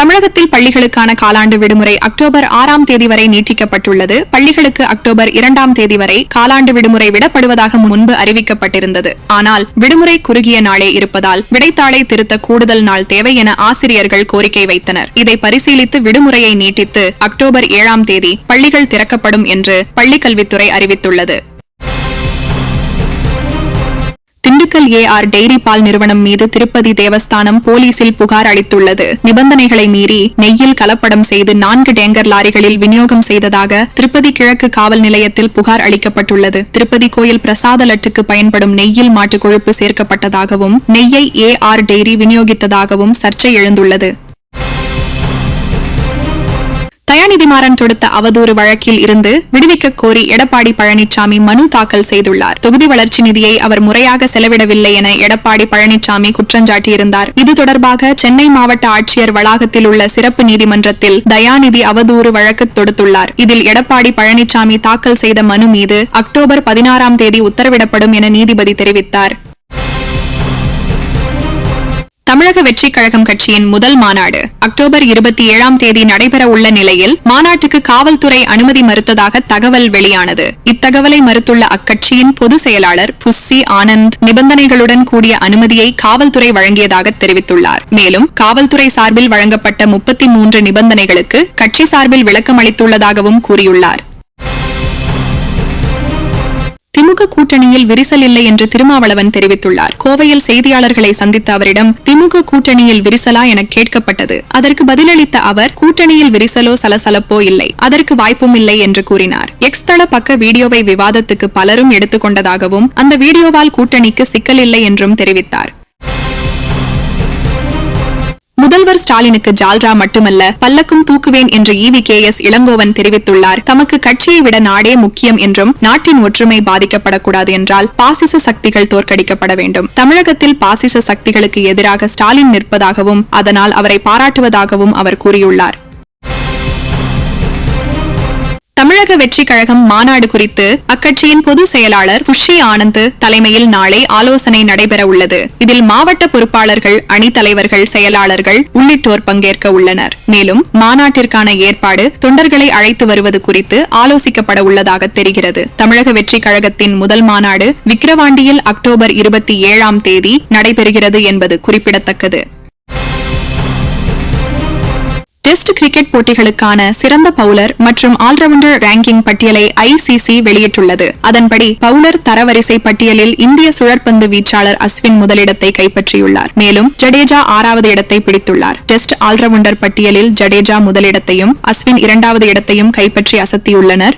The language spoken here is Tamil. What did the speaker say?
தமிழகத்தில் பள்ளிகளுக்கான காலாண்டு விடுமுறை அக்டோபர் 6ஆம் தேதி வரை நீட்டிக்கப்பட்டுள்ளது. பள்ளிகளுக்கு அக்டோபர் 2ஆம் தேதி வரை காலாண்டு விடுமுறை விடப்படுவதாக முன்பு அறிவிக்கப்பட்டிருந்தது. ஆனால் விடுமுறை குறுகிய நாளே இருப்பதால் விடைத்தாளை திருத்த கூடுதல் நாள் தேவை என ஆசிரியர்கள் கோரிக்கை வைத்தனர். இதை பரிசீலித்து விடுமுறையை நீட்டித்து அக்டோபர் 7ஆம் தேதி பள்ளிகள் திறக்கப்படும் என்று பள்ளிக்கல்வித்துறை அறிவித்துள்ளது. திண்டுக்கல் AR டெய்ரி பால் நிறுவனம் மீது திருப்பதி தேவஸ்தானம் போலீசில் புகார் அளித்துள்ளது. நிபந்தனைகளை மீறி நெய்யில் கலப்படம் செய்து 4 டேங்கர் லாரிகளில் விநியோகம் செய்ததாக திருப்பதி கிழக்கு காவல் நிலையத்தில் புகார் அளிக்கப்பட்டுள்ளது. திருப்பதி கோயில் பிரசாத லட்டுக்கு பயன்படும் நெய்யில் மாட்டு கொழுப்பு சேர்க்கப்பட்டதாகவும் நெய்யை AR டெய்ரி விநியோகித்ததாகவும் சர்ச்சை எழுந்துள்ளது. தயாநிதிமாறன் தொடுத்த அவதூறு வழக்கில் இருந்து விடுவிக்க கோரி எடப்பாடி பழனிசாமி மனு தாக்கல் செய்துள்ளார். தொகுதி வளர்ச்சி நிதியை அவர் முறையாக செலவிடவில்லை என எடப்பாடி பழனிசாமி குற்றஞ்சாட்டியிருந்தார். இது தொடர்பாக சென்னை மாவட்ட ஆட்சியர் வளாகத்தில் உள்ள சிறப்பு நீதிமன்றத்தில் தயாநிதி அவதூறு வழக்கு தொடுத்துள்ளார். இதில் எடப்பாடி பழனிசாமி தாக்கல் செய்த மனு மீது அக்டோபர் 16ஆம் தேதி உத்தரவிடப்படும் என நீதிபதி தெரிவித்தார். தமிழக வெற்றிக் கழகம் கட்சியின் முதல் மாநாடு அக்டோபர் 27ஆம் தேதி நடைபெற உள்ள நிலையில் மாநாட்டுக்கு காவல்துறை அனுமதி மறுத்ததாக தகவல் வெளியானது. இத்தகவலை மறுத்துள்ள அக்கட்சியின் பொதுச் செயலாளர் புஸ்ஸி ஆனந்த் நிபந்தனைகளுடன் கூடிய அனுமதியை காவல்துறை வழங்கியதாக தெரிவித்துள்ளார். மேலும் காவல்துறை சார்பில் வழங்கப்பட்ட 33 நிபந்தனைகளுக்கு கட்சி சார்பில் விளக்கம் அளித்துள்ளதாகவும் கூறியுள்ளார். திமுக கூட்டணியில் விரிசல் இல்லை என்று திருமாவளவன் தெரிவித்துள்ளார். கோவையில் செய்தியாளர்களை சந்தித்த அவரிடம் திமுக கூட்டணியில் விரிசலா என கேட்கப்பட்டது. அதற்கு பதிலளித்த அவர் கூட்டணியில் விரிசலோ சலசலப்போ இல்லை, அதற்கு வாய்ப்பும் இல்லை என்று கூறினார். எக்ஸ் தள பக்க வீடியோவை விவாதத்துக்கு பலரும் எடுத்துக்கொண்டதாகவும் அந்த வீடியோவால் கூட்டணிக்கு சிக்கல் இல்லை என்றும் தெரிவித்தார். முதல்வர் ஸ்டாலினுக்கு ஜால்ரா மட்டுமல்ல பல்லக்கும் தூக்குவேன் என்று EVKS இளங்கோவன் தெரிவித்துள்ளார். தமக்கு கட்சியை விட நாடே முக்கியம் என்றும் நாட்டின் ஒற்றுமை பாதிக்கப்படக்கூடாது என்றால் பாசிச சக்திகள் தோற்கடிக்கப்பட வேண்டும். தமிழகத்தில் பாசிச சக்திகளுக்கு எதிராக ஸ்டாலின் நிற்பதாகவும் அதனால் அவரை பாராட்டுவதாகவும் அவர் கூறியுள்ளார். தமிழக வெற்றிக் கழகம் மாநாடு குறித்து அக்கட்சியின் பொதுச் செயலாளர் புஸ்ஸி ஆனந்த் தலைமையில் நாளை ஆலோசனை நடைபெற உள்ளது. இதில் மாவட்ட பொறுப்பாளர்கள், அணித்தலைவர்கள், செயலாளர்கள் உள்ளிட்டோர் பங்கேற்க உள்ளனர். மேலும் மாநாட்டிற்கான ஏற்பாடு, தொண்டர்களை அழைத்து வருவது குறித்து ஆலோசிக்கப்பட உள்ளதாக தெரிகிறது. தமிழக வெற்றிக் கழகத்தின் முதல் மாநாடு விக்கிரவாண்டியில் அக்டோபர் 27ஆம் தேதி நடைபெறுகிறது என்பது குறிப்பிடத்தக்கது. டெஸ்ட் கிரிக்கெட் போட்டிகளுக்கான சிறந்த பவுலர் மற்றும் ஆல்ரவுண்டர் ரேங்கிங் பட்டியலை ICC வெளியிட்டுள்ளது. அதன்படி பவுலர் தரவரிசை பட்டியலில் இந்திய சுழற்பந்து வீச்சாளர் அஸ்வின் முதலிடத்தை கைப்பற்றியுள்ளார். மேலும் ஜடேஜா 6வது இடத்தை பிடித்துள்ளார். டெஸ்ட் ஆல்ரவுண்டர் பட்டியலில் ஜடேஜா முதலிடத்தையும் அஸ்வின் 2வது இடத்தையும் கைப்பற்றி அசத்தியுள்ளனர்.